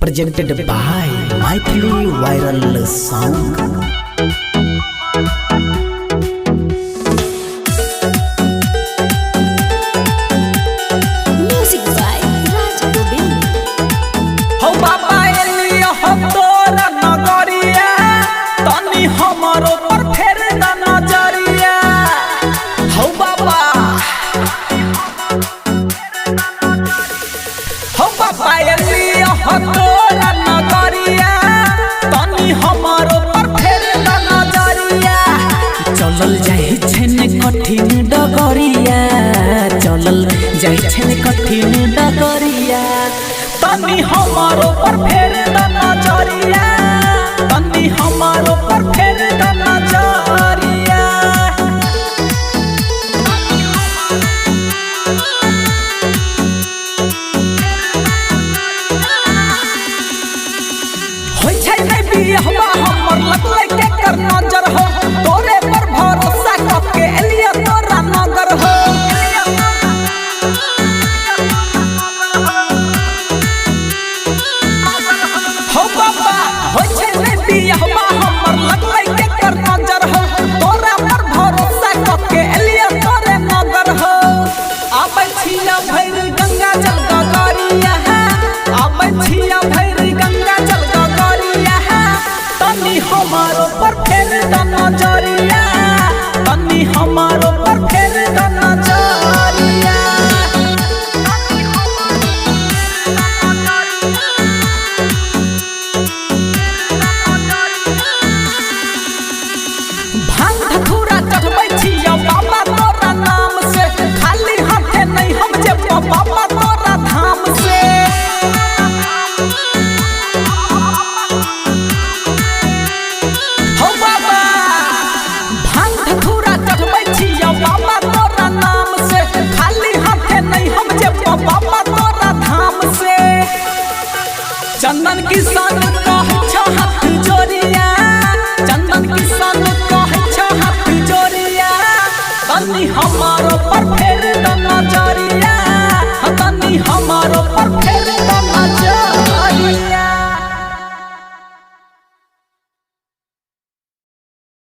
presented by Mythili Viral Song. हमारो पर फेर द नजरिया हौ बाबा एलिया हो तोरा नगरिया तनी हमारो पर फेर द नजरिया। चलल जाई छन कठिन डगरिया, चलल जाई छन कठिन डगरिया, तनी हमारो पर